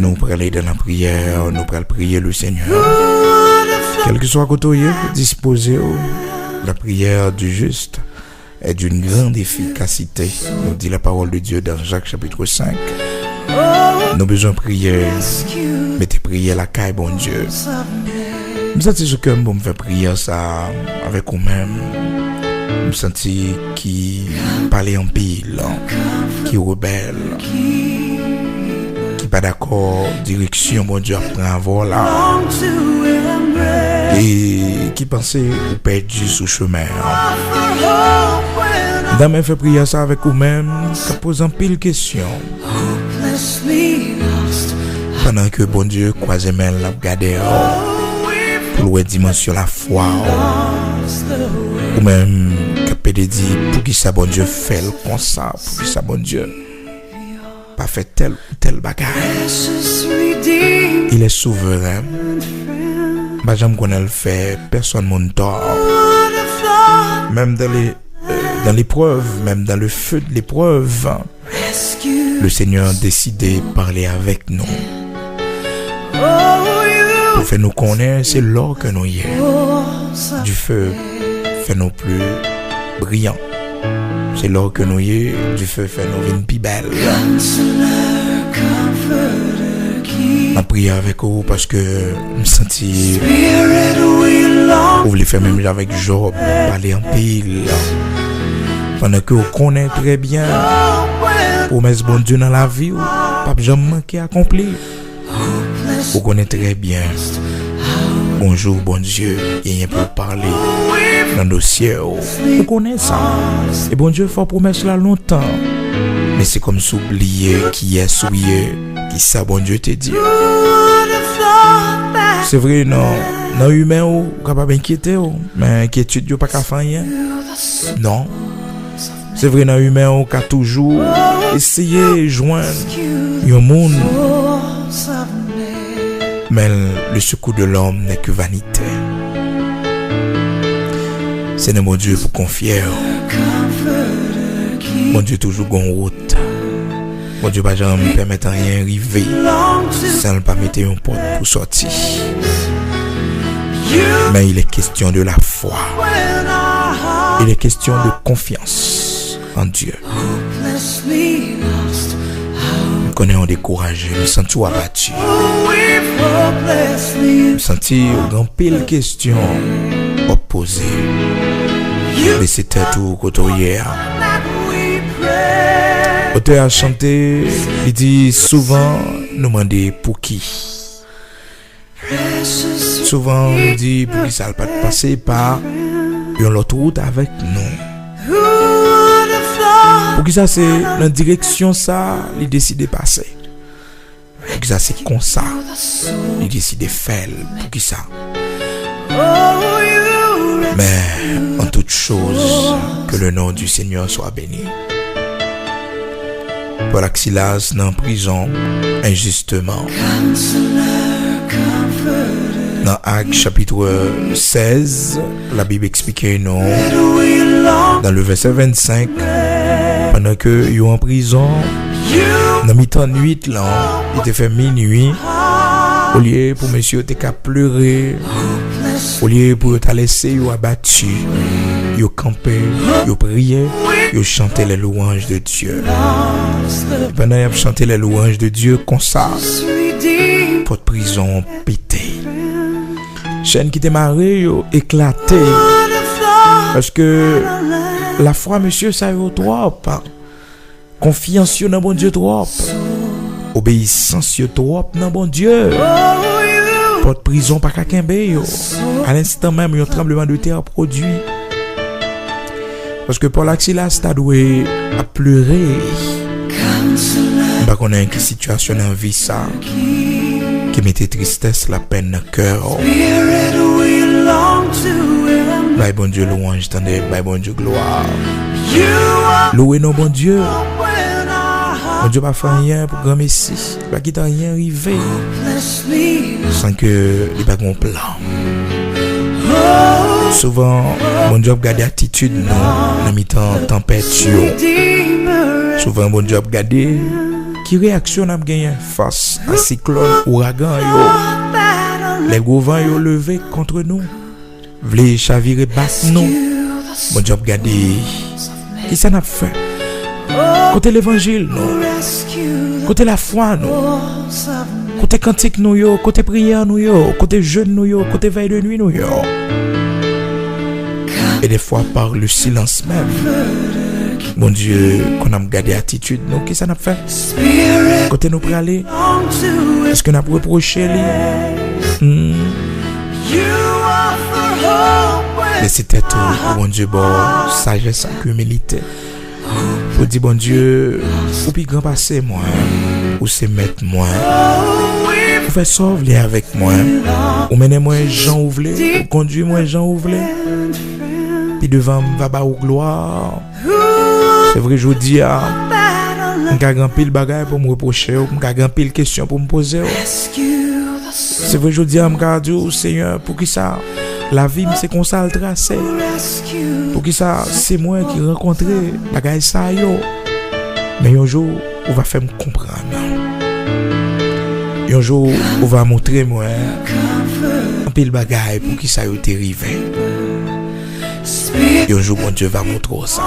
nous pour aller dans la prière, nous pour prier le Seigneur. Quel que soit côté, disposez la prière du juste est d'une grande efficacité, nous dit la parole de Dieu dans Jacques chapitre 5. Nous avons besoin de prier, mettez prier la caille, bon Dieu. Je sens que je me fais prier ça avec vous-même. Je sens qui parle en pile, qui rebelle, qui pas d'accord, direction, bon Dieu, après voilà. Et qui pensait ou perdu sous chemin. Dans mes fait prier ça avec vous-même, ça pose en pile question. Pendant que bon Dieu croise main la regarder pour le dimension la foi ou même que peut dire pour qui ça bon Dieu fait comme ça, pour qui ça bon Dieu pas fait tel bagage. Il est souverain. Bah j'aime qu'on le fait, personne mon tort. Même dans l'épreuve, même dans le feu de l'épreuve, le Seigneur a décidé de parler avec nous. Pour faire nous connaître, c'est l'or que nous y est. Du feu, fait nous plus brillants. C'est l'or que nous y est. Du feu, fait nous une plus belle. Je prie avec vous parce que je me sentis. Vous voulez faire même avec Job, parler en pile. Pendant que vous connaissez très bien, promesse bon Dieu dans la vie, pas jamais manqué à accomplir. Vous connaissez très bien. Bonjour, bon Dieu, il y a rien pour parler dans le dossier. Vous connaissez ça. Et bon Dieu fait promesse là longtemps. Mais c'est comme s'oublier qui est souillé, qui ça bon Dieu te dit. C'est vrai, non. Dans l'humain, vous ne pouvez pas inquiéter, mais inquiétude, vous ne pouvez pas faire rien. Non. C'est vrai, dans l'humain, vous pouvez toujours essayer de joindre un monde. Mais le secours de l'homme n'est que vanité. C'est de mon Dieu pour confier. Mon Dieu toujours gon route. Mon Dieu pas jamais permettre rien arriver sans ne pas mettre une porte pour sortir. Mais il est question de la foi. Il est question de confiance en Dieu. Nous connaissons découragé, nous sentons abattus. Nous sentons grand pile question opposée. Mais c'était tout côté hier. Auteur a chanté, il dit souvent nous demander pour qui. Souvent on dit pour qui ça ne va pas passer par une autre route avec nous. Pour qui ça c'est la direction ça, il décide de passer. Pour qui ça c'est comme ça, il décide de faire. Pour qui ça. Mais en toute chose, que le nom du Seigneur soit béni. Paul et Silas dans prison injustement. Dans Actes chapitre 16, la Bible explique non. Dans le verset 25, pendant que ils sont en prison, dans mi-temps nuit là, il était fait minuit. Au lieu pour monsieur te qu'à pleurer, au lieu pour te laisser yo abattu, yo campé, yo prié, yo chanté les louanges de Dieu. Pendant qu'ils chanté les louanges de Dieu comme ça, porte prison pété. Chaîne qui était marrée yo éclaté. Parce que la foi monsieur ça yo trop. Confiance yo dans bon Dieu trop. Obéissance yo trop dans bon Dieu. Porte prison pas kakembe yo. À l'instant même un tremblement de terre produit. Parce que Paul et Silas t'a doué à pleurer. Pas qu'on a une situation en vie ça qui mettait tristesse, la peine dans le cœur. Bye bon Dieu louange, tendez, bye bon Dieu gloire. Louez nos bon Dieu. Mon Dieu pas fait rien pour grand Messie. Pas qu'il t'a rien arrivé. Sans que il pas un plan. Souvent, mon Dieu regarde l'attitude non, en mi-temps tempête. Souvent mon Dieu regarde qui réaction n'a gagné face à cyclone, ouragan yo. Les gros vents yo levé contre nous. Vle chavirer battre nous. Bon Dieu, regardez. Qui ça n'a fait? Côté l'évangile, nous. Côté la foi, nous. Côté cantique, nous, yo. Côté prière, nous, yo. Côté jeûne, nous, yo. Côté veille de nuit, nous, yo. Et des fois, par le silence même. Bon Dieu, qu'on a gardé attitude, nous, qui ça n'a fait? Côté nous pour aller. Est-ce qu'on a reproché, lui? Laissez tête au bon Dieu, bon, sagesse avec humilité. Vous dites, bon Dieu, ou puis grand passer moi, ou c'est mettre moi, ou faire sauver avec moi, ou mener moi Jean Ouvlé, ou conduire moi Jean Ouvlé, puis devant va bas ou gloire. C'est vrai, je vous dis, m'ka grand pile bagaille pour me reprocher, m'ka grand pile question pour me poser. C'est vrai, je vous dis, m'ka dit, Seigneur, pour qui ça? La vie, c'est qu'on ça le tracé. Pour qui ça, c'est moi qui rencontré bagaille ça yo. Mais un jour, on va faire me comprendre. Un jour, on va montrer moi un pile bagaille pour qui ça yo t'est arrivé. Et un jour, bon Dieu va montrer ça.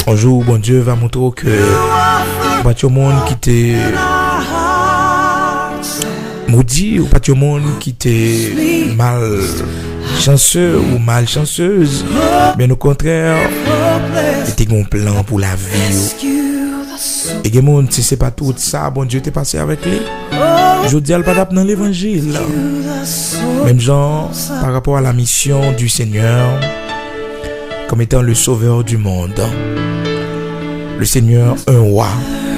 Un jour, bon Dieu va montrer que pas tout le monde qui t'est maudit ou pas tout le monde qui t'est mal chanceux ou malchanceuse, mais au contraire, c'était un plan pour la vie. Et que monde, si c'est pas tout ça, bon Dieu t'est passé avec lui. Je dis elle pas dans l'évangile. Même genre par rapport à la mission du Seigneur comme étant le sauveur du monde. Le Seigneur, un roi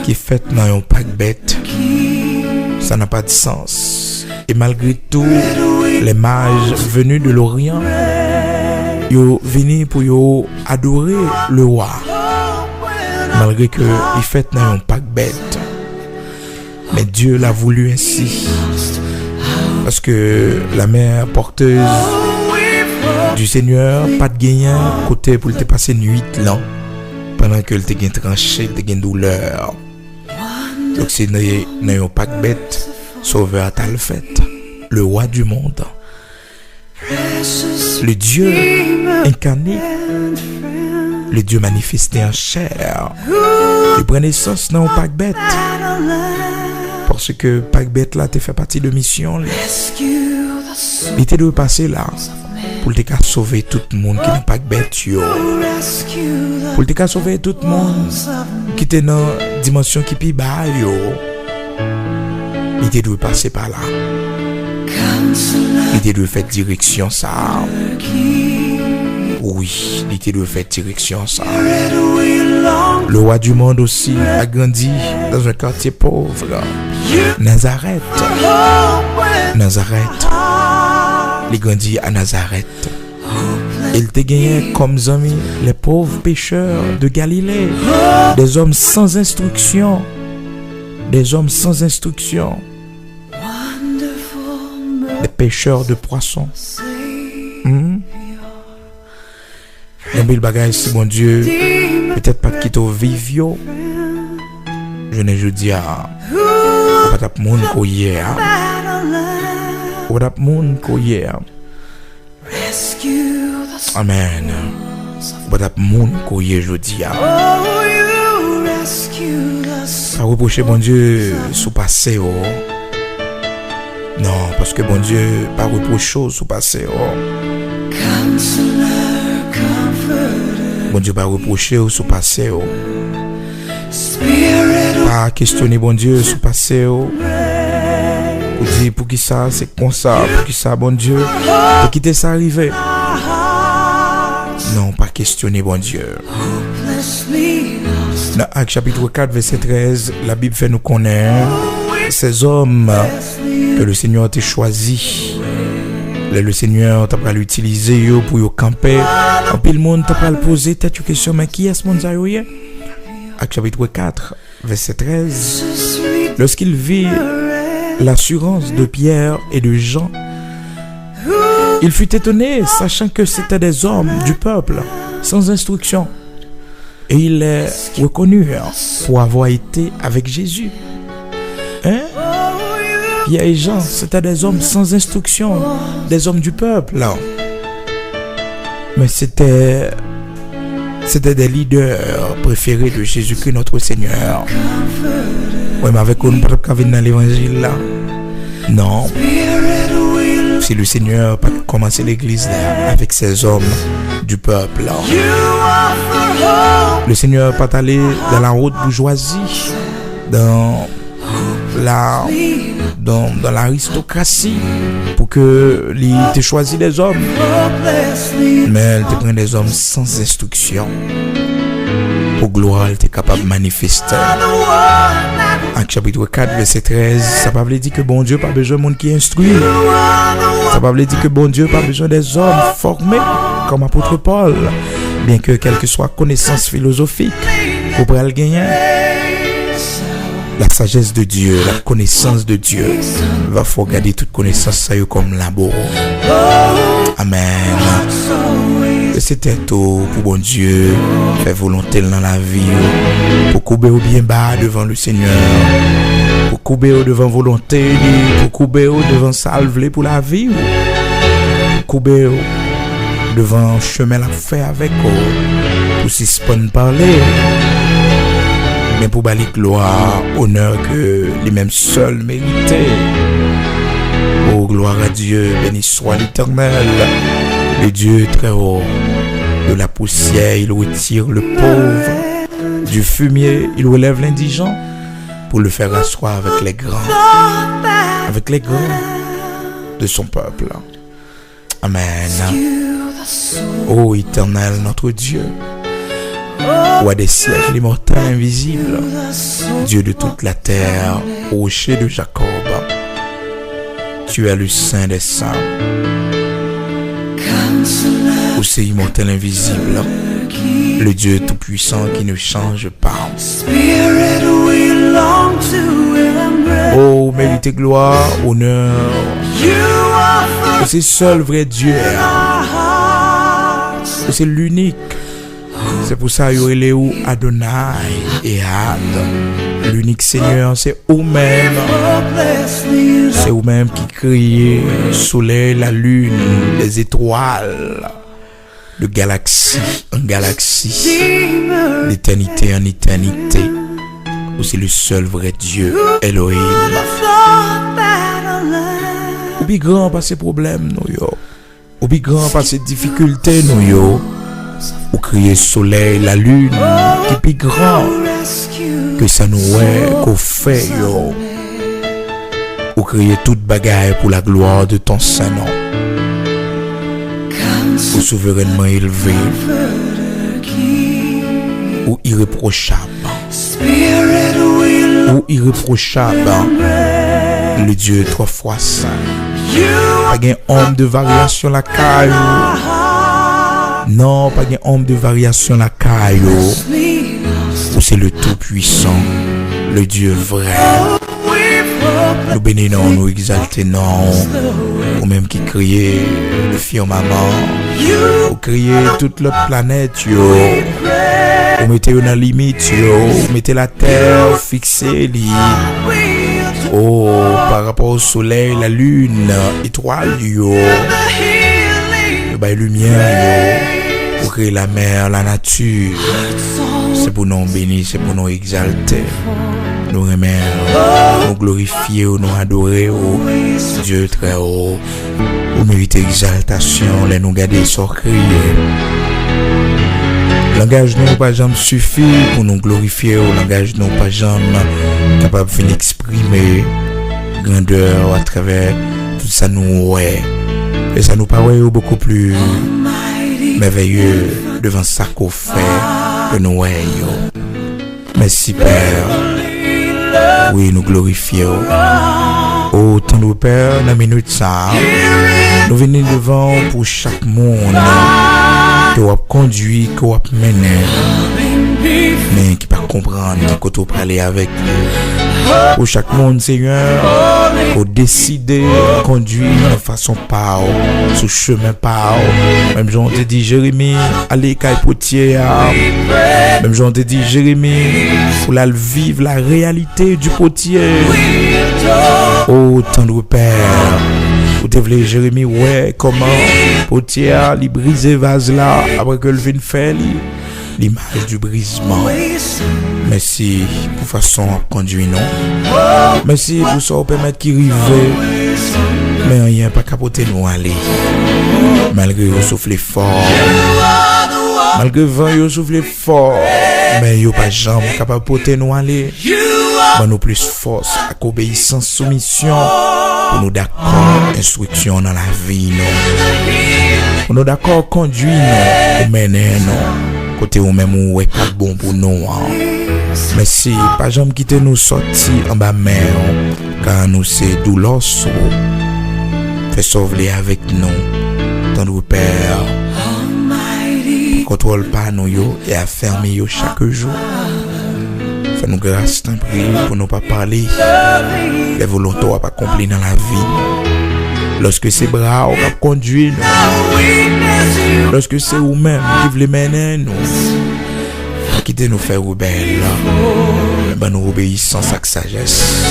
qui est fait dans un pack bête. Ça n'a pas de sens. Et malgré tout, les mages venus de l'Orient, ils sont venus pour adorer le roi. Malgré que il fait dans un pack bête. Mais Dieu l'a voulu ainsi. Parce que la mère porteuse du Seigneur, pas de gagnant, côté pour te passer nuit là. Pendant que te gagne tranché, te gagne douleur. Donc c'est dans un pack bête, sauveur t'a le fait. Le roi du monde. Le Dieu incarné. Le Dieu manifesté en chair. Il prend naissance dans un pack bête. Parce que pack bête là, tu fait partie de mission. Il te doit passer là. Pour te sauver tout le monde qui n'est pas bête. Pour te sauver tout le monde qui est dans la dimension qui est bas. Il te doit passer par là. Il te doit faire direction ça. Oui, il te doit faire direction ça. Le roi du monde aussi a grandi dans un quartier pauvre. Nazareth. Nazareth. Il grandit à Nazareth. Il te gagné comme amis les pauvres pécheurs de Galilée. Des hommes sans instruction. Des hommes sans instruction. Des pêcheurs de poissons. Un bel bagage, si bon Dieu, peut-être pas quitter au vivio. Je ne dis à pas tap moun ko hier. Pas tap moun ko hier. Amen. Pas tap moun ko hier je dis à. Pas reprocher bon Dieu sous passé oh. Non, parce que bon Dieu pas reprocher sous passé oh. Bon Dieu pas reprocher sous passé oh. Pas questionner bon Dieu sous passé oh. Pour dire pour qui ça c'est comme ça, pour qui ça bon Dieu, pour quitter ça arriver. Non, pas questionner bon Dieu. Dans Actes chapitre 4 verset 13, la Bible fait nous connaître ces hommes que le Seigneur a choisi. Le Seigneur t'a pas l'utiliser pour y camper. En pile monde t'a pas le poser tête une question mais qui est ce monde ça yo? Actes chapitre 4 verset 13. Lorsqu'il vit l'assurance de Pierre et de Jean, il fut étonné, sachant que c'était des hommes du peuple, sans instruction. Et il est reconnu pour avoir été avec Jésus. Pierre et Jean, c'était des hommes sans instruction, des hommes du peuple, là. Mais c'était des leaders préférés de Jésus-Christ, notre Seigneur. Oui, mais avec on ne peut pas venir dans l'évangile, là. Non. Si le Seigneur pas commencé l'église là, avec ces hommes du peuple là. Le Seigneur pas allé dans la haute bourgeoisie, dans l'aristocratie pour que il te choisi des hommes. Mais il te prend des hommes sans instruction. Pour gloire, il était capable de manifester. Acte chapitre 4, verset 13, ça ne veut pas dire que bon Dieu n'a pas besoin de monde qui instruit. Ça ne veut pas dire que bon Dieu n'a pas besoin des hommes formés comme apôtre Paul. Bien que quelle que soit connaissance philosophique, pour pouvoir le gagner. La sagesse de Dieu, la connaissance de Dieu, va faut garder toute connaissance ça comme labo. Amen. C'était tout pour bon Dieu, faire volonté dans la vie, pour couper au bien bas devant le Seigneur, pour couper au devant volonté, pour couper au devant salve pour la vie, pour couper au devant chemin la faire avec pour suspendre parler. Mais pour bali gloire, honneur que les mêmes seuls méritaient. Oh, gloire à Dieu, béni soit l'Éternel, le Dieu très haut. De la poussière, il retire le pauvre. Du fumier, il relève l'indigent pour le faire asseoir avec les grands de son peuple. Amen. Oh, Éternel, notre Dieu. Roi des siècles immortels invisibles, Dieu de toute la terre, rocher de Jacob, tu es le Saint des saints. Aussi immortel invisible, le Dieu tout-puissant qui ne change pas. Oh, mérite gloire, honneur. C'est seul vrai Dieu. C'est l'unique. C'est pour ça qu'il y a eu Adonai et Ad. L'unique Seigneur, c'est vous-même. C'est vous-même qui créez le soleil, la lune, les étoiles, de galaxie en galaxie, d'éternité en éternité. C'est le seul vrai Dieu, Elohim. Ou bien grand par ces problèmes, nous yo. Ou bien grand par ces difficultés, nous yo. Ou crier soleil, la lune, qui est plus grand que ça nous est, qu'on fait, yo. Ou crier toute bagaille pour la gloire de ton Saint-Nom. Ou souverainement élevé, ou irréprochable, le Dieu 3 fois saint. Pas un homme de variation la caille. Non, pas un homme de variation la caille. Ou c'est le tout-puissant, le Dieu vrai. Nous bénissons, nous exaltons, ou même qui criait le firmament, ou crier toute l'autre planète, yo. Ou mettez une limite, yo. Ou mettez la terre fixée, li. Oh, par rapport au soleil, la lune, étoile, yo. La lumière, yo. Pour créer la mer, la nature. C'est pour nous bénir, c'est pour nous exalter. Nous remercier, nous glorifier, nous adorer, Dieu très haut. Vous méritez exaltation, les nous garder sans crier. Langage nous pas jamais suffit pour nous glorifier, langage nous pas jamais capable de exprimer grandeur à travers tout ça nous ouais. Et ça nous paraît beaucoup plus merveilleux devant ça qu'on fait que nous voyons. Merci Père. Oui, nous glorifions. Oh, tant de Père, dans la minute ça, nous venons devant pour chaque monde que vous avez conduit, que vous avez mené, mais qui ne peut pas comprendre, qui peut pas aller avec nous. Pour chaque monde, Seigneur, Pour décider, conduire de façon par sous chemin par. Même j'en te dit Jérémie, allez caille potier. Même j'en te dit Jérémie, pour la vivre la réalité du potier. Oh tendre Père, vous devez Jérémie, ouais comment potier li briser vase là après que le vin fait l'image du brisement. Merci pour façon conduire non. Merci pour ça permettre qu'il rive. Mais rien pas capoter nous aller. Malgré vous soufflez fort. Malgré vent vous soufflez fort. Mais vous pas jamais capable porter nous aller. Mais nous plus force, avec obéissance, soumission. Pour nous d'accord, instruction dans la vie non. Pour nous d'accord conduire nous, ou mener nous. Côté ou même ou est pas bon pour nous. Merci, pas jamais quitter nous sortir en bas mer, car nous c'est douleur. Fais sauver avec nous, tendre Père. Contrôle pas nous yo et afferme yo chaque jour. Fais-nous grâce, t'en prie, pour nous pas parler. Les volontés pas accomplir dans la vie. Lorsque c'est bras on va conduire nous. Lorsque c'est vous-même qui voulez mener nous. Quittez nous faire rebelle. Ben nous obéissance avec sagesse.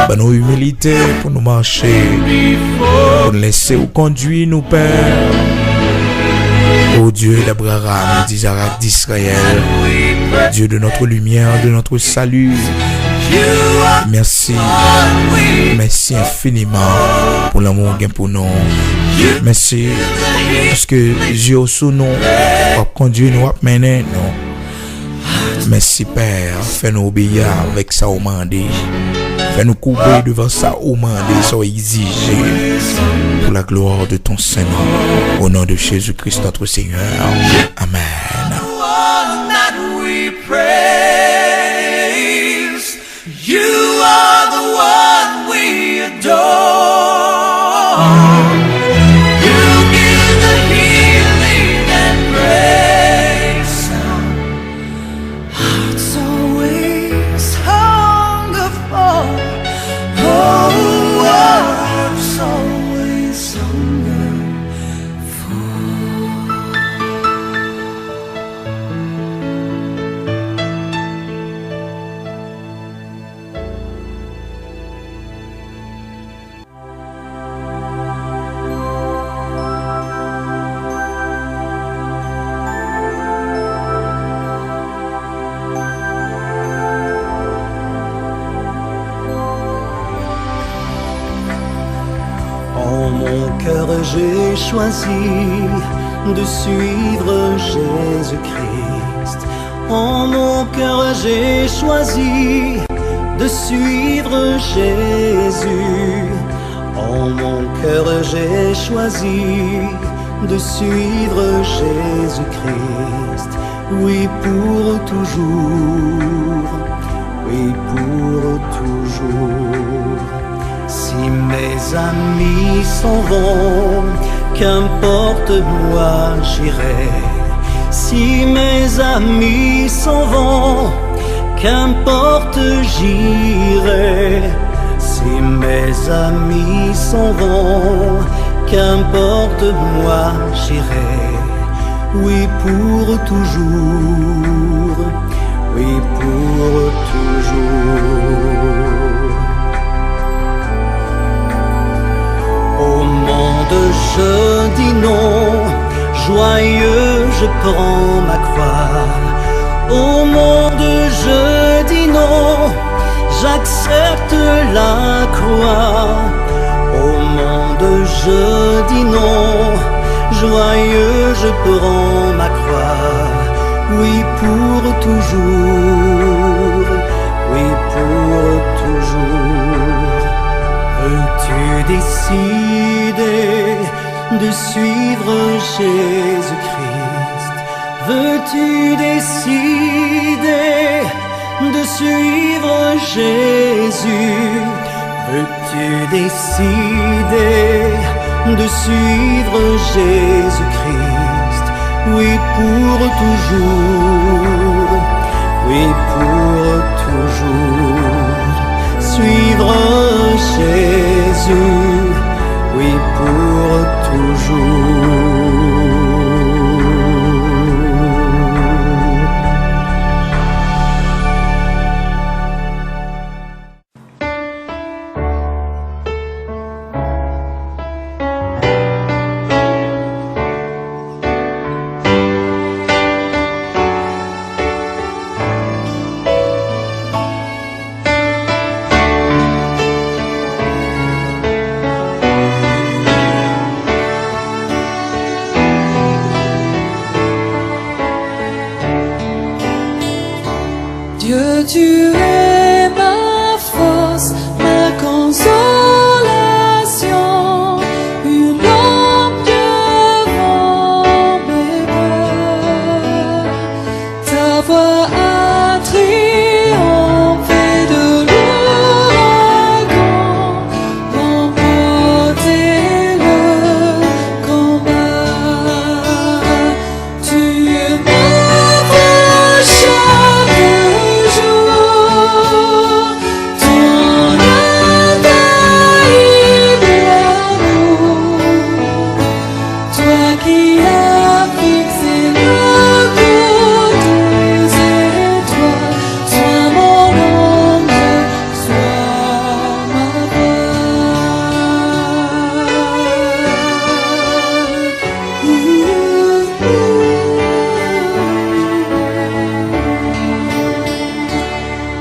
Ben nous humilité pour nous marcher. Pour nous laisser ou conduire nous Père. Ô Dieu d'Abraham, d'Isaac, d'Israël, Dieu de notre lumière, de notre salut. Merci, merci infiniment pour l'amour gain pour nous. Merci parce que Dieu sous nous va conduire nous, va mener nous. Merci Père, fais-nous obéir avec ça au mandé. Fais-nous couper devant ça au mandé, ça exiger pour la gloire de ton Saint-Nom. Au nom de Jésus-Christ notre Seigneur. Amen. You are the one we adore. You give the healing and grace. Hearts always hunger for. Oh, hearts always hunger j'ai choisi de suivre Jésus-Christ. En mon cœur j'ai choisi de suivre Jésus. En mon cœur j'ai choisi de suivre Jésus-Christ. Oui pour toujours, oui pour toujours. Si mes amis s'en vont, qu'importe moi j'irai. Si mes amis s'en vont, qu'importe j'irai. Si mes amis s'en vont, qu'importe moi j'irai. Oui pour toujours, oui pour toujours. Au monde je dis non, joyeux je prends ma croix. Au monde je dis non, j'accepte la croix. Au monde je dis non, joyeux je prends ma croix. Oui pour toujours, oui pour toujours. Veux-tu décider de suivre Jésus-Christ? Veux-tu décider de suivre Jésus? Veux-tu décider de suivre Jésus-Christ? Oui pour toujours, oui pour toujours. Suivre Jésus. Jésus, oui pour toujours. Dieu, tu es ma force, ma consolation, une lampe devant mes pas. Ta voix a triomphé de l'ouragan, remporté le combat. Tu m'ouvres chaque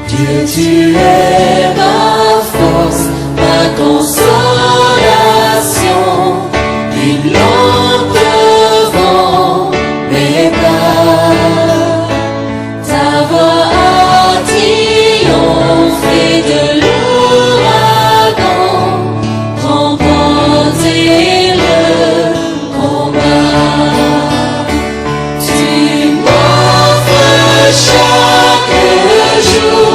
Dieu, tu es ma force, ma consolation, une lampe devant mes pas. Ta voix a triomphé de l'ouragan, remporté le combat. Tu m'offres chaque jour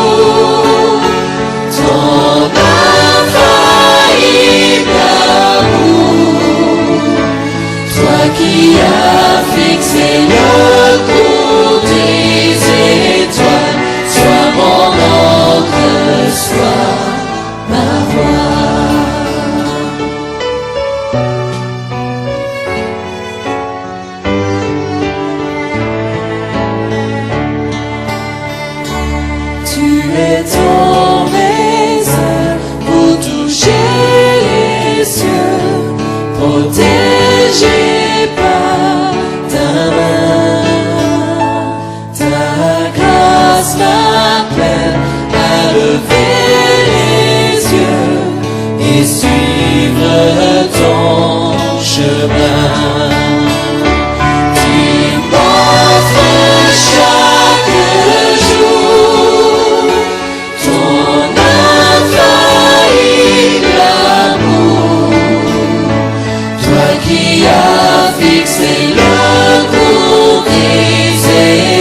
ton infaillible amour, toi qui as fixé le cours des étoiles, sois mon encre, sois ma voix. Tu es tombée pour toucher les cieux, protégé par ta main. Ta grâce m'appelle à lever les yeux et suivre ton chemin. Tu m'offres chaque jour ton infaillible amour, toi qui as fixé le cours des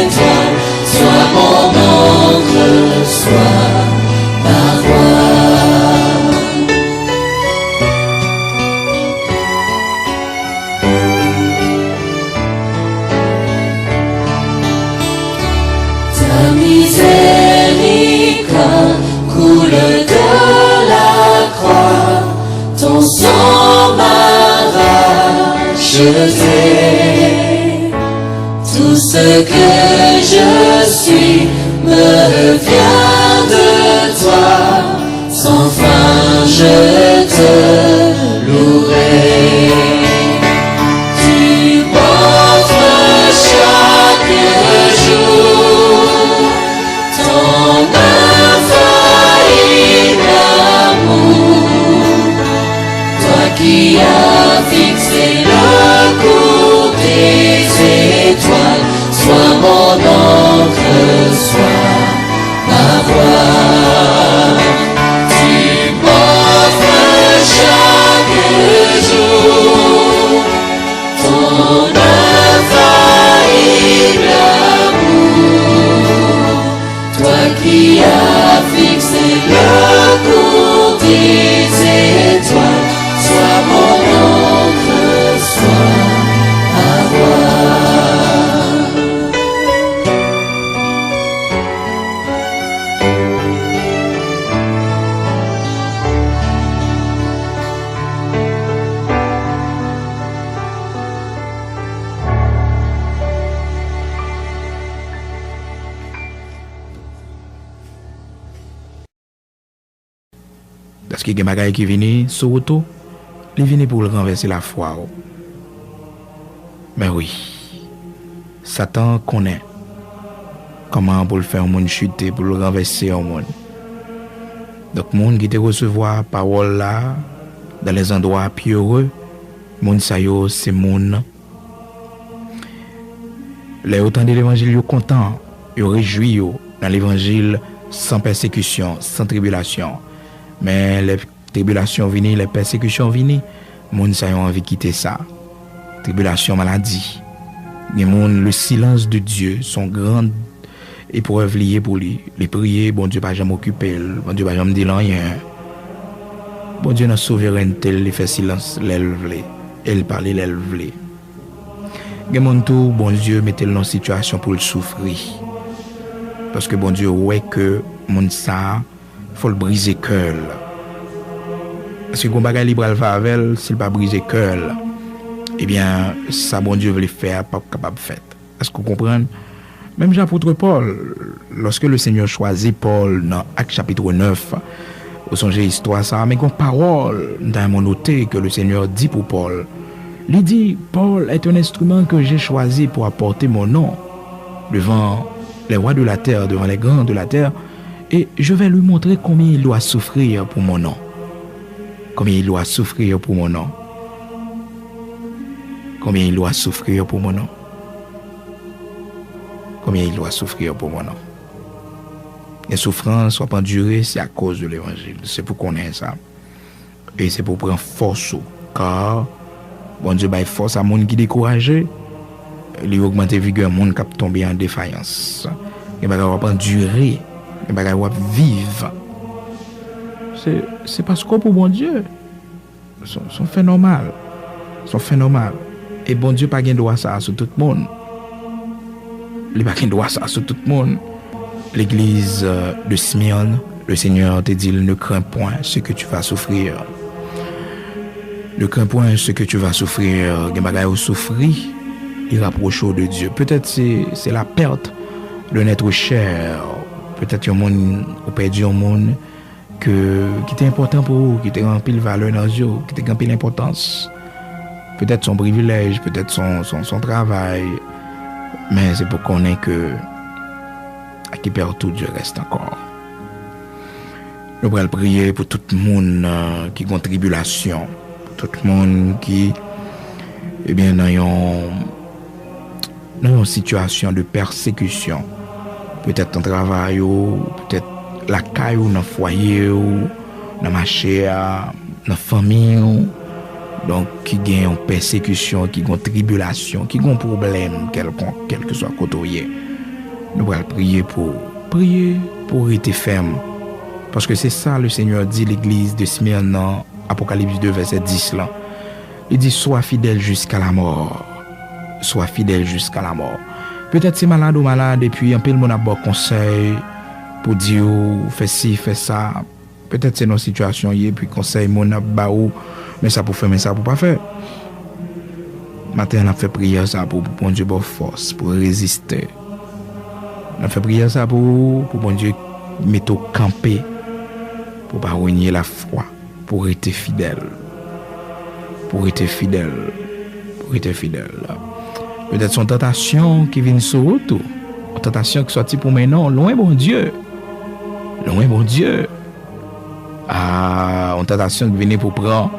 étoiles, sois mon encre, sois ma voix. Ta miséricorde coule de la croix, ton sang m'a racheté. Tout ce que je suis me vient de toi, sans fin je te louerai. Tu m'offres chaque jour ton infaillible amour, toi qui as fixé le cours des étoiles, sois mon encre, sois ma voix. Parce que les bagailles qui viennent sur auto, ils viennent pour renverser la foi. Mais oui, Satan connaît comment pour le faire un monde chuter, pour le renverser un monde. Donc, monde qui te recevoir parole là, dans les endroits plus heureux, monde ça yo, c'est monde. Les autant de l'évangile yo content, yo réjoui yo dans l'évangile sans persécution, sans tribulation. Mais les tribulations viennent, les persécutions viennent, monde ça yo envie de quitter ça. Tribulation, maladie. Le silence de Dieu, son grand épreuve liée pour lui. Les prier, bon Dieu pas jamais occupé, bon Dieu pas jamais dit rien. Bon Dieu dans souveraineté, il fait silence, l'élève, il parle, l'élève. Tout, bon Dieu mettez-le dans situation pour le souffrir. Parce que bon Dieu ouais que mon ça faut le briser cœur. Parce que quand bagay libre al va avec, s'il pas briser cœur, eh bien ça bon Dieu veut le faire pas capable de faire. Est-ce que vous comprenez? Même l'apôtre Paul, lorsque le Seigneur choisit Paul dans Actes chapitre 9, vous songez histoire ça, mais une parole dans mon noté que le Seigneur dit pour Paul. Il dit, Paul est un instrument que j'ai choisi pour apporter mon nom devant les rois de la terre, devant les grands de la terre, et je vais lui montrer combien il doit souffrir pour mon nom. Combien il doit souffrir pour mon nom. Combien il doit souffrir pour mon nom. Combien il doit souffrir pour mon nom. Les souffrances sont endurées, c'est à cause de l'évangile. C'est pour qu'on ait ça. Et c'est pour prendre force. Car, bon Dieu, il force à monde qui est découragé. Il augmente vigueur, monde qui tombe en défaillance. Il va endurer. Il va vivre. C'est parce que pour bon Dieu, son fait normal. Son fait normal. Et bon Dieu, pas gain droit ça sur tout le monde. Il pas gain droit ça sur tout le monde. L'église de Smyrne, le Seigneur te dit, ne crains point ce que tu vas souffrir. Ne crains point ce que tu vas souffrir. Ou souffrir, il rapproche de Dieu. Peut-être c'est la perte de notre cher. Peut-être un monde, ou perdu un monde qui était important pour vous, qui était rempli de valeur dans Dieu, qui était rempli d'importance. Peut-être son privilège, peut-être son travail. Mais c'est pour qu'on ait que à qui perd tout, Dieu reste encore. Nous allons prier pour tout le monde qui est en tribulation, pour tout le monde qui est bien dans une situation de persécution. Peut-être dans le travail, peut-être la caille, dans le foyer, dans la marché, dans la famille. Donc, qui gagne en persécution, qui gagne en tribulation, qui gagne un problème, quel que soit côté. Nous allons prier pour être ferme. Parce que c'est ça le Seigneur dit l'église de Smyrne dans Apocalypse 2, verset 10 là. Il dit, sois fidèle jusqu'à la mort. Sois fidèle jusqu'à la mort. Peut-être c'est malade ou malade, et puis un peu le monde a bon conseil pour dire, fais ci, fais ça. Peut-être c'est nos situations, et puis conseil, mon a baou, mais ça pour faire, mais ça pour pas faire. Matin, on a fait prière ça pour bon Dieu bonne force, pour résister. On a fait prière ça pour bon Dieu mettre au camper, pour pas renier la foi, pour être fidèle. Pour être fidèle. Pour être fidèle. Peut-être son tentation qui vient sur autour. Une tentation qui sortit pour maintenant, loin bon Dieu. Loin bon Dieu. Une tentation qui vient pour prendre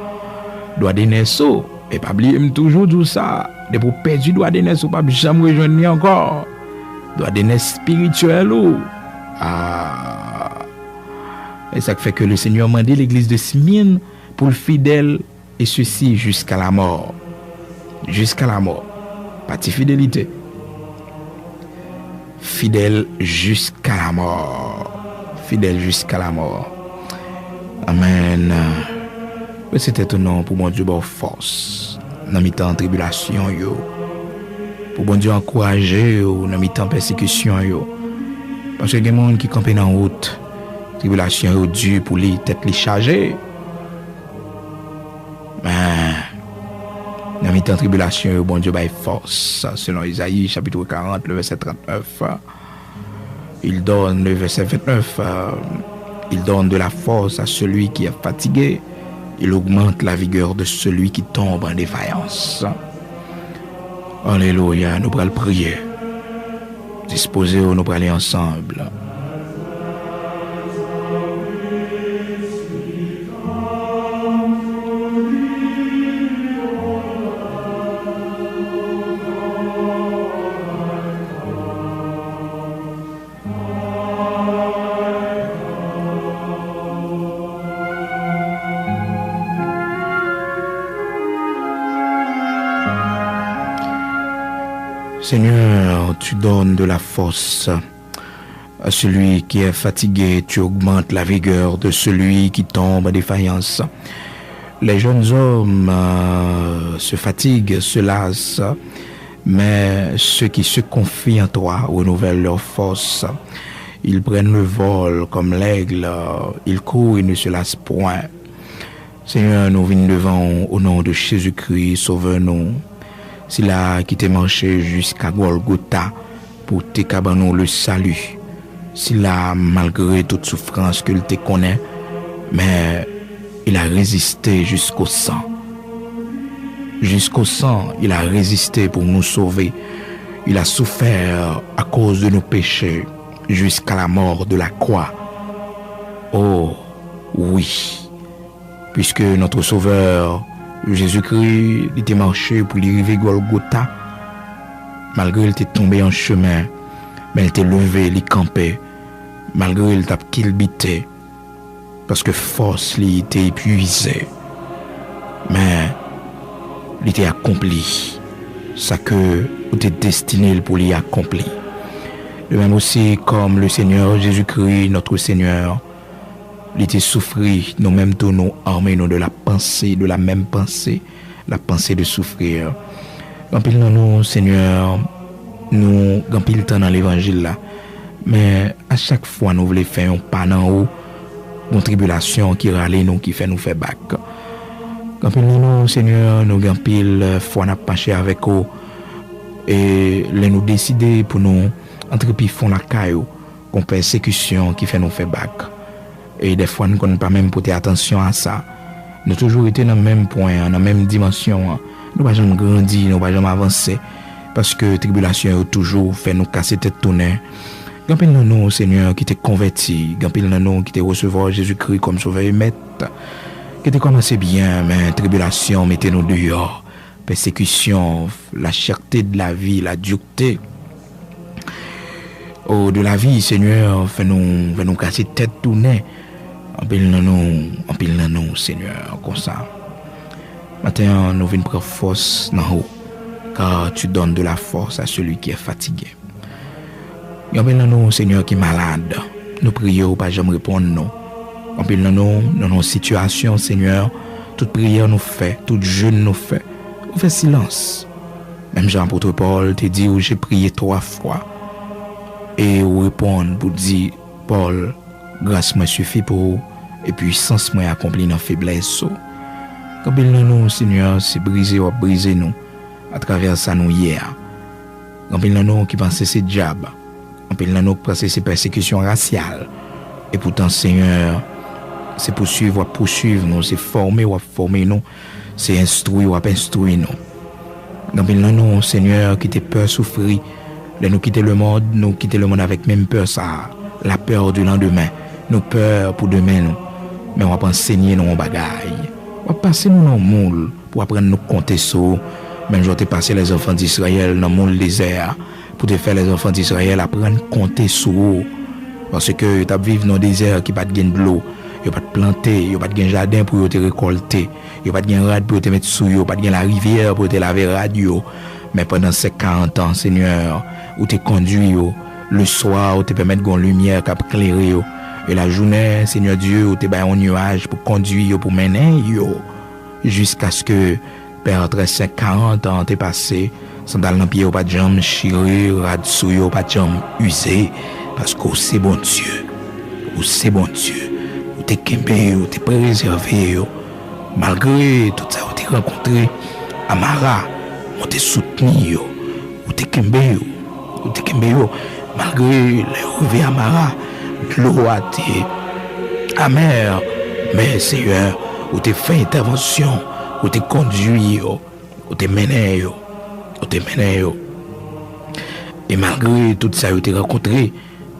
doit des naisseaux. Et pas oublier toujours tout ça. De pour perdre doit des naisseaux, pas jamais rejoindre encore. Doit des naisses spirituelles. Et ça fait que le Seigneur m'a dit l'église de Smyrne pour le fidèle et ceci jusqu'à la mort. Jusqu'à la mort. Pas de fidélité. Fidèle jusqu'à la mort. Fidèle jusqu'à la mort. Amen. C'était ton nom pour mon Dieu bonne force. Dans mi-temps tribulation yo. Pour bon Dieu encourager yo dans mi-temps persécution yo. Parce que il y a des gens qui campent dans la route. Tribulation yo Dieu pour les têtes les charger. Mais dans mi-temps tribulation yo bon Dieu bail force. Selon Isaïe chapitre 40 le verset 39. Il donne le verset 29. Il donne de la force à celui qui est fatigué. Il augmente la vigueur de celui qui tombe en défaillance. Alléluia, nous allons prier. Disposez, nous allons aller ensemble. Seigneur, tu donnes de la force à celui qui est fatigué, tu augmentes la vigueur de celui qui tombe en défaillance. Les jeunes hommes se fatiguent, se lassent, mais ceux qui se confient en toi renouvellent leur force. Ils prennent le vol comme l'aigle, ils courent et ne se lassent point. Seigneur, nous venons devant au nom de Jésus-Christ, sauve-nous. C'est là qui t'est marché jusqu'à Golgotha pour te cabanon le salut. C'est là, malgré toute souffrance qu'il te connaît, mais il a résisté jusqu'au sang. Jusqu'au sang, il a résisté pour nous sauver. Il a souffert à cause de nos péchés jusqu'à la mort de la croix. Oh, oui, puisque notre Sauveur, Jésus-Christ, il était marché pour y arriver Golgotha. Malgré il était tombé en chemin, mais il était levé, il campé. Malgré il t'a kilbité, parce que force il était épuisé. Mais il était accompli. Ça que il était destiné pour l'y accomplir. De même aussi comme le Seigneur Jésus-Christ, notre Seigneur, il était souffri, nous-mêmes tous nous armés nous de la pensée, de la même pensée, la pensée de souffrir. Quand il nous, Seigneur, nous, quand il temps dans l'évangile là, mais à chaque fois nous voulons faire un pas en haut, une tribulation qui râle nous, qui fait nous faire bac. Quand il nous, Seigneur, nous quand pile fois n'a penché avec eux et les nous décider pour nous entrepris font la caillou, qu'on persécution qui fait nous faire bac. Et des fois, nous ne connaissons pas même porter attention à ça. Nous avons toujours été dans le même point, dans la même dimension. Nous n'avons jamais grandi, nous n'avons jamais avancé. Parce que la tribulation a toujours fait nous casser tête tournée. Quand nous, Seigneur, qui t'es converti, quand nous, qui t'es recevoir Jésus-Christ comme sauveur et maître, qui t'es commencé bien, mais la tribulation, mettez-nous dehors. Persécution, la cherté de la vie, la dureté. Oh, de la vie, Seigneur, fais-nous casser tête tournée. En pile nous, Seigneur, comme ça. Maintenant, nous venons prendre force dans haut, car tu donnes de la force à celui qui est fatigué. En pile nous, Seigneur, qui est malade, nous prions, pas jamais répondre non. En pile nous, dans nos situations, Seigneur, toute prière nous fait, toute jeûne nous fait. On fait silence. Même Jean-Apôtre Paul te dit où j'ai prié 3 fois. Et on répond pour dire, Paul, grâce me suffit pour vous, et puissance me accomplit dans faiblesse. Quand nous, Seigneur, c'est briser ou briser nous, à travers ça nous hier. Quand nous qui pensent c'est diable, quand nous pensent c'est persécution raciale, et pourtant, Seigneur, c'est poursuivre nous, c'est former nous, c'est instruire ou instruire nous. Quand nous, Seigneur, qui te peur souffrir, nous quitter le monde avec même peur ça, la peur du lendemain, nous peur pour demain nous, mais on va pas enseigner nos bagailles, on va passer nous dans le monde pour apprendre nous compter sur, même je vais passer les enfants d'Israël dans le monde désert pour te faire les enfants d'Israël apprendre compter sur, parce que tu vivre dans le désert qui pas de l'eau, il pas de planter, il pas de jardin pour te récolter, il pas de rad pour te mettre sous, il pas de la rivière pour te laver radio. Mais pendant ces 40 ans, Seigneur, où tu conduis, le soir, où tu permets de lumière qui éclairer, et la journée, Seigneur Dieu, où tu es un nuage pour conduire, pour mener, jusqu'à ce que, Père, 40 ans, tu es passé, sandal dans pied, pas de jambes chiré, rad sous, pas de jambes usées, parce que c'est bon Dieu, c'est bon Dieu, où tu es kembé, où tu es préservé, malgré tout ça, où tu es rencontré, Amara, on te soutenu, ou te kembe, malgré les revers Amara, l'eau a amer, mais Seigneur, où t'es fait intervention, où t'es conduit, où t'es mené, Et malgré tout ça, où t'es rencontré,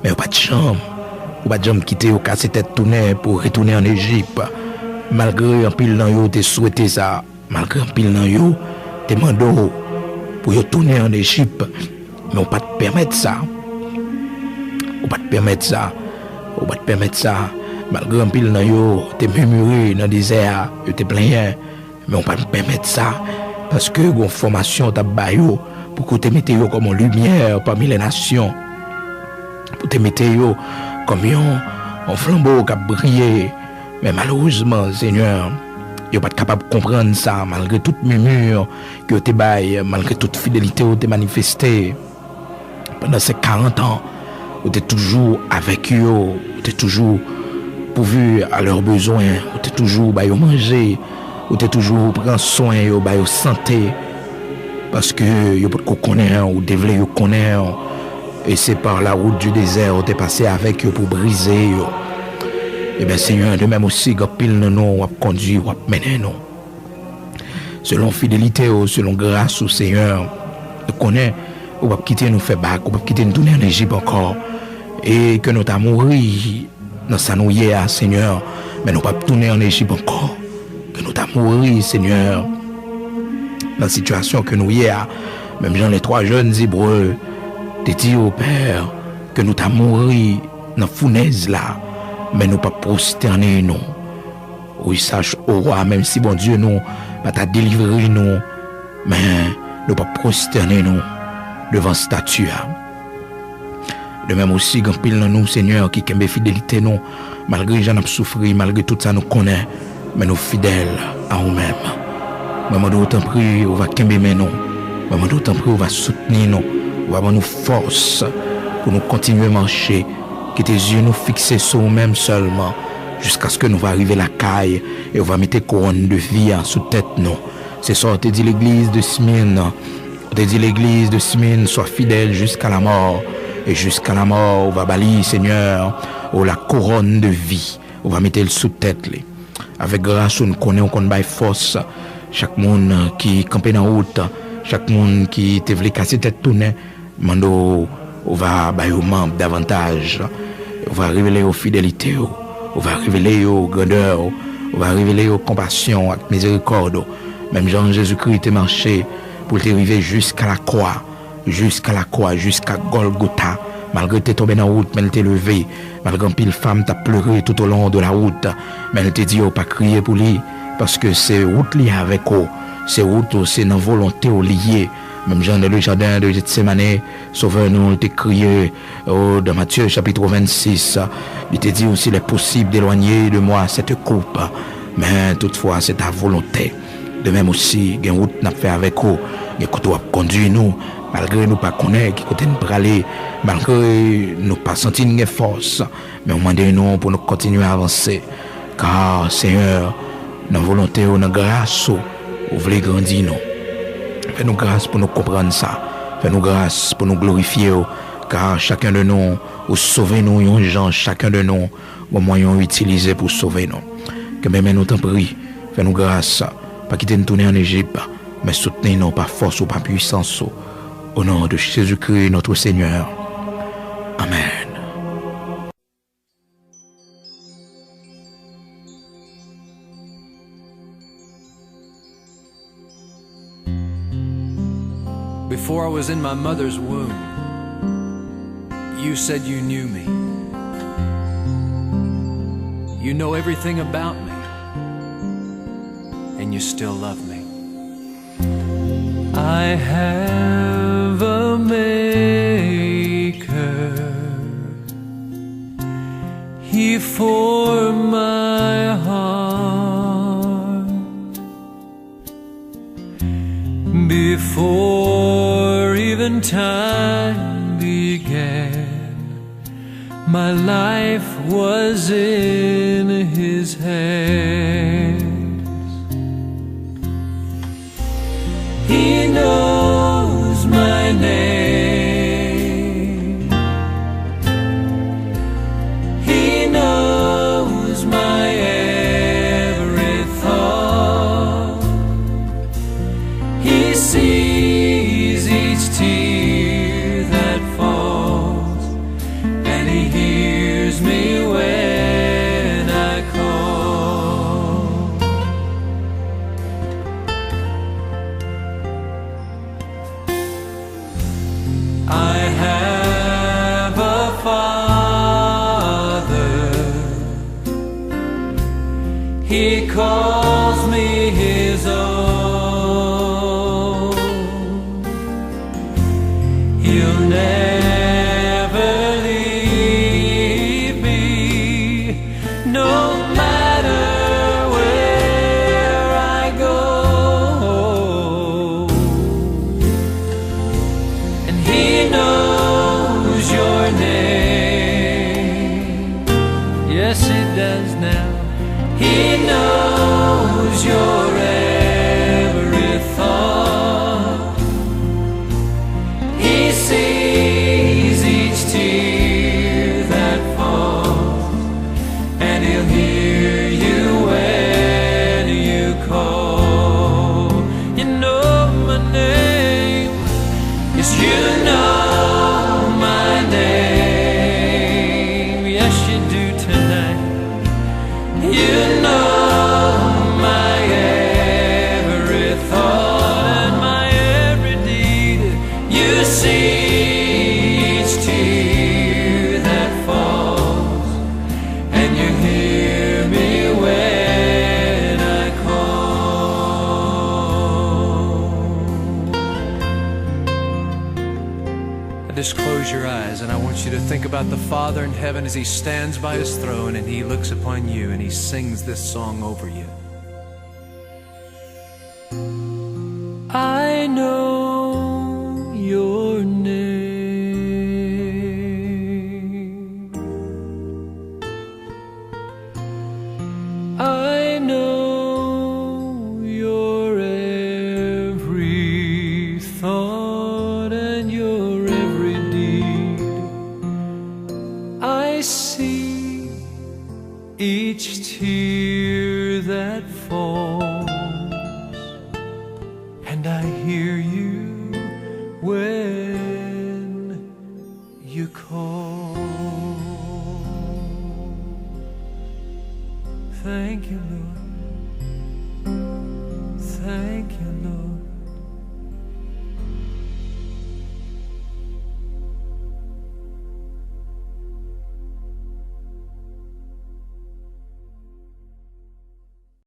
mais pas de chambre, ou pas de jambe quitter au casser tête tourner pour retourner en Égypte. Malgré un pile dans yo, t'es souhaité ça, malgré un pile dans yo, t'es mandé pour retourner en Égypte, mais on pas te permettre ça. On pas te permettre ça. Malgré un pile dans yo, t'es murmuré dans le désert, t'es plein, mais on pas te permettre ça. Parce que une formation t'a baillé pour que tu mettes comme une lumière parmi les nations. Pour te mettre comme un flambeau qui a brillé. Mais malheureusement, Seigneur, tu n'es pas capable de comprendre ça, malgré toute murmure que tu bailles, malgré toute fidélité que tu manifestée. Pendant ces 40 ans, tu es toujours avec eux, tu es toujours pourvu à leurs besoins, tu es toujours manger, tu es toujours prendre soin de santé. Parce que vous ne connaissez pas, ou devez vous connaître. Et c'est par la route du désert où tu es passé avec eux pour briser. Et bien Seigneur, de même aussi, quand pile nous, on conduit, on mener nous. Selon fidélité, selon grâce au Seigneur, nous connaissons, on va quitter nous faire bac, on va quitter nous tourner en Égypte encore. Et que nous avons mouru dans sa nouille, Seigneur, mais nous ne pas tourner en Égypte encore. Que nous avons mouru, Seigneur, dans la situation que nous y a, même Jean les 3 jeunes Hébreux, t'es dit au Père que nous t'as mouru dans la fournaise là, mais nous pas prosterner nous. Oui, sache au roi, même si bon Dieu nous pas t'a délivré nous, mais nous pas prosterner nous devant statue. De même aussi, quand pile dans nous, Seigneur, qui aime fidélité nous, malgré j'en ai souffert, malgré tout ça nous connaît, mais nous fidèles à nous-mêmes. Maman d'autant prie, on va kembe nous. Maman d'autant prie, on va soutenir nous. On va avoir nous force pour nous continuer à marcher. Que tes yeux nous fixés sur nous-mêmes seulement. Jusqu'à ce que nous va arriver à la caille. Et on va mettre couronne de vie sous tête nous. C'est ça, on te dit l'église de Smyrne. On te dit l'église de Smyrne, sois fidèle jusqu'à la mort. Et jusqu'à la mort, on va balayer, Seigneur, la couronne de vie. On va mettre le sous tête. Avec grâce, on connaît, on connaît force. Chaque monde qui campait dans la route, chaque monde qui te voulait casser tête tournée, mando, on va bailler aux membres davantage, on va révéler aux fidélités, on va révéler aux grandeurs, on va révéler aux compassions, à miséricorde. Même Jean Jésus-Christ est marché pour t'arriver jusqu'à la croix, jusqu'à Golgotha. Malgré que tu es tombé dans la route, mais elle t'est levé. Malgré que pile femme t'a pleuré tout au long de la route, mais elle t'a dit, oh, pas crier pour lui. Parce que c'est route liée avec eux, c'est route, c'est une volonté liée. Même Jean dans le jardin de Gethsemane, Sauveur nous t'a crié dans Matthieu chapitre 26. Il t'a dit aussi, il est possible d'éloigner de moi cette coupe, mais toutefois c'est ta volonté. De même aussi, il y a une route n'a fait avec eux, il y a côté conduit nous, malgré nous pas connaître qui côté nous aller, malgré nous pas sentir une force, mais on demande nous pour nous continuer à avancer, car Seigneur, dans la volonté ou dans la grâce, vous voulez grandir nous. Fais-nous grâce pour nous comprendre ça. Fais-nous grâce pour nous glorifier, car chacun de nous, ou sauver nous, un gens, chacun de nous, au moyen utilisé pour sauver nous. Que même nous t'en prie, fais-nous grâce, pas quitter nous tourner en Égypte, mais soutenez-nous par force ou par puissance. Au nom de Jésus-Christ, notre Seigneur. Amen. Before I was in my mother's womb, you said you knew me. You know everything about me, and you still love me. I have a maker. He formed my heart before even time began. My life was in his hands. He knows my name. He knows He calls me his own. He'll never leave me, no matter where I go. And he knows your name. Yes, he does now. He knows your every thought. He sees each tear that falls, and he'll hear you when you call. You know my name. Yes, you know my name. Yes, you do tonight. You know my every thought and my every deed. You see each tear that falls, and you hear me when I call. Just close your eyes, and I want you to think about the Father in heaven as he stands by his throne and he looks upon you and he sings this song over you. I know your name. I know your every thought and your every deed. I see each tear that falls,